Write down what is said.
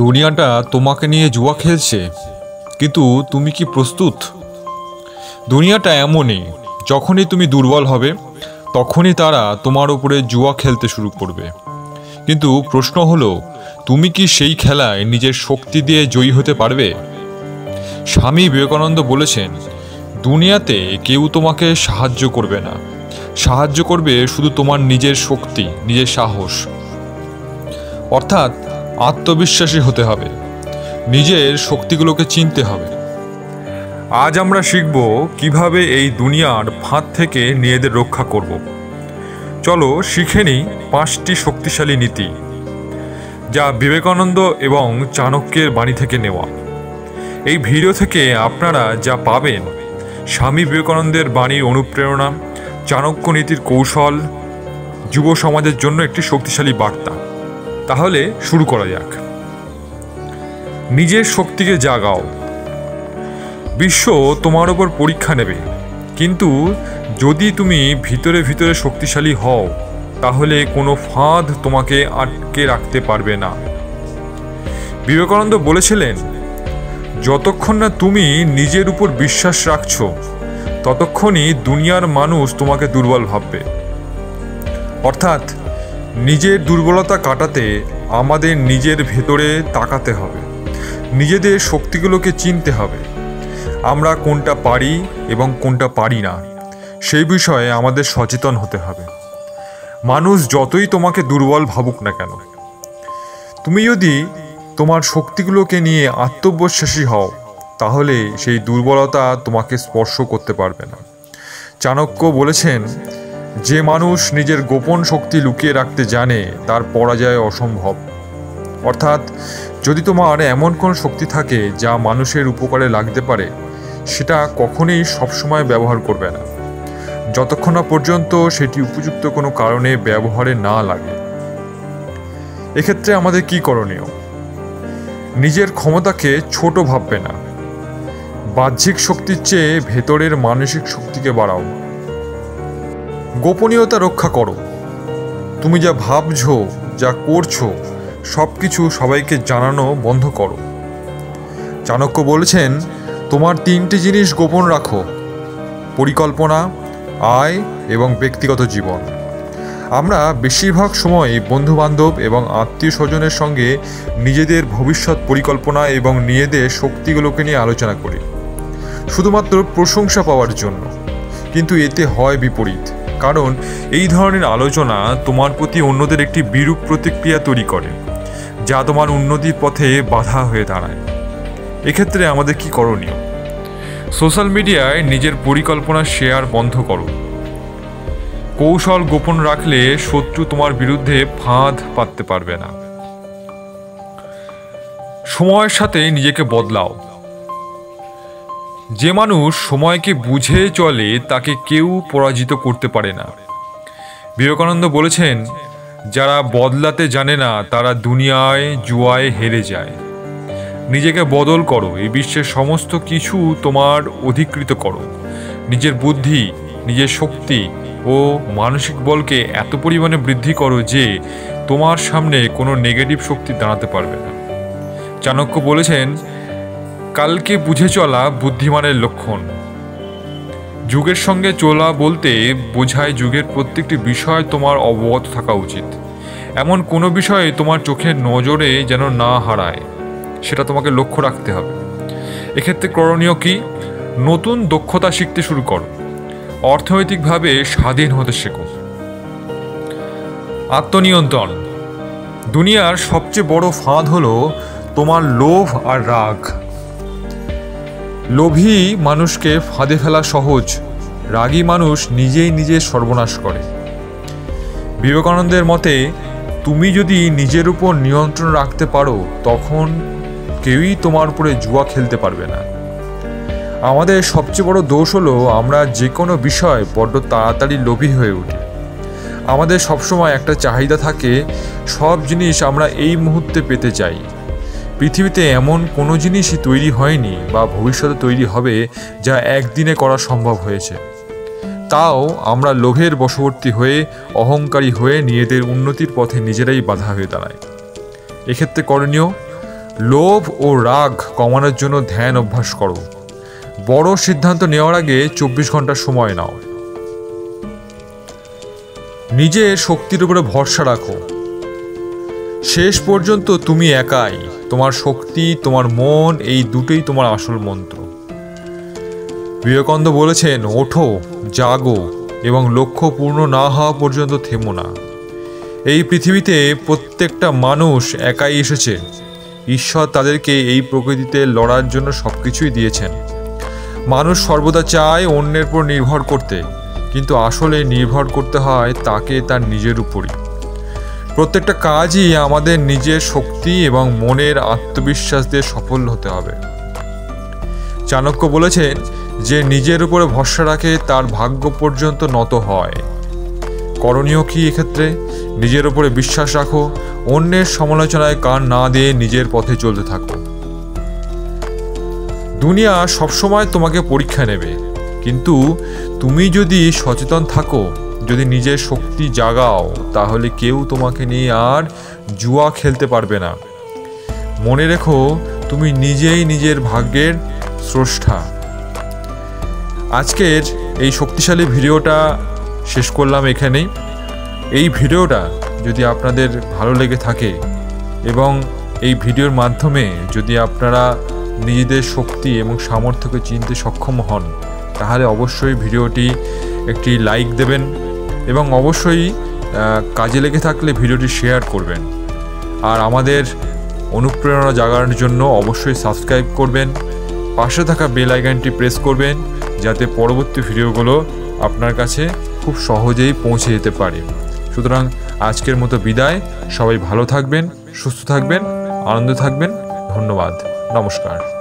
দুনিয়াটা তোমাকে নিয়ে জুয়া খেলছে, কিন্তু তুমি কি প্রস্তুত? দুনিয়াটা এমনই, যখনই তুমি দুর্বল হবে তখনই তারা তোমার উপরে জুয়া খেলতে শুরু করবে। কিন্তু প্রশ্ন হলো, তুমি কি সেই খেলায় নিজের শক্তি দিয়ে জয়ী হতে পারবে? স্বামী বিবেকানন্দ বলেছেন, দুনিয়াতে কেউ তোমাকে সাহায্য করবে না, সাহায্য করবে শুধু তোমার নিজের শক্তি, নিজের সাহস। অর্থাৎ আত্মবিশ্বাসী হতে হবে, নিজের শক্তিগুলোকে চিনতে হবে। আজ আমরা শিখব কিভাবে এই দুনিয়ার ফাঁদ থেকে নিজেদের রক্ষা করব। চলো শিখে নিই 5টি শক্তিশালী নীতি, যা বিবেকানন্দ এবং চাণক্যের বাণী থেকে নেওয়া। এই ভিডিও থেকে আপনারা যা পাবেন, স্বামী বিবেকানন্দের বাণীর অনুপ্রেরণা, চাণক্য নীতির কৌশল, যুব সমাজের জন্য একটি শক্তিশালী বার্তা। তাহলে শুরু করা যাক। নিজের শক্তিকে জাগাও। বিশ্ব তোমার ওপর পরীক্ষা নেবে, কিন্তু যদি তুমি ভিতরে ভিতরে শক্তিশালী হও, তাহলে কোনো ফাঁদ তোমাকে আটকে রাখতে পারবে না। বিবেকানন্দ বলেছিলেন, যতক্ষণ না তুমি নিজের উপর বিশ্বাস রাখছো, ততক্ষণই দুনিয়ার মানুষ তোমাকে দুর্বল ভাববে। অর্থাৎ নিজের দুর্বলতা কাটাতে আমাদের নিজের ভেতরে তাকাতে হবে, নিজেদের শক্তিগুলোকে চিনতে হবে। আমরা কোনটা পারি এবং কোনটা পারি না, সেই বিষয়ে আমাদের সচেতন হতে হবে। মানুষ যতই তোমাকে দুর্বল ভাবুক না কেন, তুমি যদি তোমার শক্তিগুলোকে নিয়ে আত্মবিশ্বাসী হও, তাহলে সেই দুর্বলতা তোমাকে স্পর্শ করতে পারবে না। চাণক্য বলেছেন, যে মানুষ নিজের গোপন শক্তি লুকিয়ে রাখতে জানে, তার পরাজয় অসম্ভব। অর্থাৎ যদি তোমার এমন কোন শক্তি থাকে যা মানুষের উপকারে লাগতে পারে, সেটা কখনোই সবসময় ব্যবহার করবে না, যতক্ষণ না পর্যন্ত সেটি উপযুক্ত কোনো কারণে ব্যবহারে না লাগে। এক্ষেত্রে আমাদের কি করণীয়? নিজের ক্ষমতাকে ছোট ভাববে না, বাহ্যিক শক্তির চেয়ে ভেতরের মানসিক শক্তিকে বাড়াও। গোপনীয়তা রক্ষা করো। তুমি যা ভাবছো, যা করছো, সব কিছু সবাইকে জানানো বন্ধ করো। চাণক্য বলেছেন, তোমার 3টি জিনিস গোপন রাখো: পরিকল্পনা, আয় এবং ব্যক্তিগত জীবন। আমরা বেশিরভাগ সময় বন্ধুবান্ধব এবং আত্মীয় স্বজনের সঙ্গে নিজেদের ভবিষ্যৎ পরিকল্পনা এবং নিজেদের শক্তিগুলোকে নিয়ে আলোচনা করি, শুধুমাত্র প্রশংসা পাওয়ার জন্য। কিন্তু এতে হয় বিপরীত, কারণ এই ধরনের আলোচনা তোমার প্রতি অন্যদের একটি বিরূপ প্রতিক্রিয়া তৈরি করে, যা তোমার উন্নতির পথে বাধা হয়ে দাঁড়ায়। এক্ষেত্রে আমাদের কি করণীয়? সোশ্যাল মিডিয়ায় নিজের পরিকল্পনা শেয়ার বন্ধ করো। কৌশল গোপন রাখলে শত্রু তোমার বিরুদ্ধে ফাঁদ পাততে পারবে না। সময়ের সাথে নিজেকে বদলাও। যে মানুষ সময়কে বুঝে চলে, তাকে কেউ পরাজিত করতে পারে না। বিবেকানন্দ বলেছেন, যারা বদলাতে জানে না, তারা দুনিয়ায় জুয়ায় হেরে যায়। নিজেকে বদল করো, এই বিশ্বের সমস্ত কিছু তোমার অধিকৃত করো। নিজের বুদ্ধি, নিজের শক্তি ও মানসিক বলকে এত পরিমাণে বৃদ্ধি করো যে তোমার সামনে কোনো নেগেটিভ শক্তি দাঁড়াতে পারবে না। চাণক্য বলেছেন, কালকে বুঝে চলা বুদ্ধিমানের লক্ষণ। যুগের সঙ্গে চলা বলতে বোঝায় যুগের প্রত্যেকটি বিষয় তোমার অবগত থাকা উচিত। এমন কোনো বিষয়ে তোমার চোখের নজরে যেন না হারায়, সেটা তোমাকে লক্ষ্য রাখতে হবে। এক্ষেত্রে করণীয় কি? নতুন দক্ষতা শিখতে শুরু করো। অর্থনৈতিকভাবে স্বাধীন হতে শেখো। আত্মনিয়ন্ত্রণ। দুনিয়ার সবচেয়ে বড় ফাঁদ হলো তোমার লোভ আর রাগ। লোভী মানুষকে ফাঁদে ফেলা সহজ, রাগী মানুষ নিজেই নিজের সর্বনাশ করে। বিবেকানন্দের মতে, তুমি যদি নিজের উপর নিয়ন্ত্রণ রাখতে পারো, তখন কেউই তোমার উপরে জুয়া খেলতে পারবে না। আমাদের সবচেয়ে বড় দোষ হলো আমরা যে কোনো বিষয় বড্ড তাড়াতাড়ি লোভী হয়ে উঠি। আমাদের সবসময় একটা চাহিদা থাকে, সব জিনিস আমরা এই মুহূর্তে পেতে চাই। পৃথিবীতে এমন কোনো জিনিসই তৈরি হয়নি বা ভবিষ্যতে তৈরি হবে যা একদিনে করা সম্ভব হয়েছে। তাও আমরা লোভের বশবর্তী হয়ে, অহংকারী হয়ে নিজেদের উন্নতির পথে নিজেরাই বাধা হয়ে দাঁড়াই। এক্ষেত্রে করণীয়, লোভ ও রাগ কমানোর জন্য ধ্যান অভ্যাস করো। বড় সিদ্ধান্ত নেওয়ার আগে 24 ঘন্টা সময় নাও। নিজের শক্তির উপরে ভরসা রাখো। শেষ পর্যন্ত তুমি একাই। তোমার শক্তি, তোমার মন, এই দুটোই তোমার আসল মন্ত্র। বিবেকানন্দ বলেছেন, ওঠো, জাগো এবং লক্ষ্য পূর্ণ না হওয়া পর্যন্ত থেমো না। এই পৃথিবীতে প্রত্যেকটা মানুষ একাই এসেছে। ঈশ্বর তাদেরকে এই প্রকৃতিতে লড়ার জন্য সব কিছুই দিয়েছেন। মানুষ সর্বদা চায় অন্যের উপর নির্ভর করতে, কিন্তু আসলে নির্ভর করতে হয় তাকে তার নিজের উপরই। প্রত্যেকটা কাজই আমাদের নিজের শক্তি এবং মনের আত্মবিশ্বাস দিয়ে সফল হতে হবে। চাণক্য বলেছেন যে নিজের উপরে ভরসা রাখে তার ভাগ্য পর্যন্ত নত হয়। করণীয় কি এক্ষেত্রে? নিজের উপরে বিশ্বাস রাখো, অন্যের সমালোচনায় কান না দিয়ে নিজের পথে চলতে থাকো। দুনিয়া সবসময় তোমাকে পরীক্ষা নেবে, কিন্তু তুমি যদি সচেতন থাকো, যদি নিজের শক্তি জাগাও, তাহলে কেউ তোমাকে নিয়ে আর জুয়া খেলতে পারবে না। মনে রেখো, তুমি নিজেই নিজের ভাগ্যের স্রষ্টা। আজকের এই শক্তিশালী ভিডিওটা শেষ করলাম এখানেই। এই ভিডিওটা যদি আপনাদের ভালো লেগে থাকে এবং এই ভিডিওর মাধ্যমে যদি আপনারা নিজেদের শক্তি এবং সামর্থ্যকে চিনতে সক্ষম হন, তাহলে অবশ্যই ভিডিওটি একটি লাইক দেবেন এবং অবশ্যই কাজে লেগে থাকলে ভিডিওটি শেয়ার করবেন। আর আমাদের অনুপ্রেরণা জাগানোর জন্য অবশ্যই সাবস্ক্রাইব করবেন, পাশে থাকা বেল আইকনটি প্রেস করবেন, যাতে পরবর্তী ভিডিওগুলো আপনার কাছে খুব সহজেই পৌঁছে যেতে পারে। সুতরাং আজকের মতো বিদায়। সবাই ভালো থাকবেন, সুস্থ থাকবেন, আনন্দে থাকবেন। ধন্যবাদ। নমস্কার।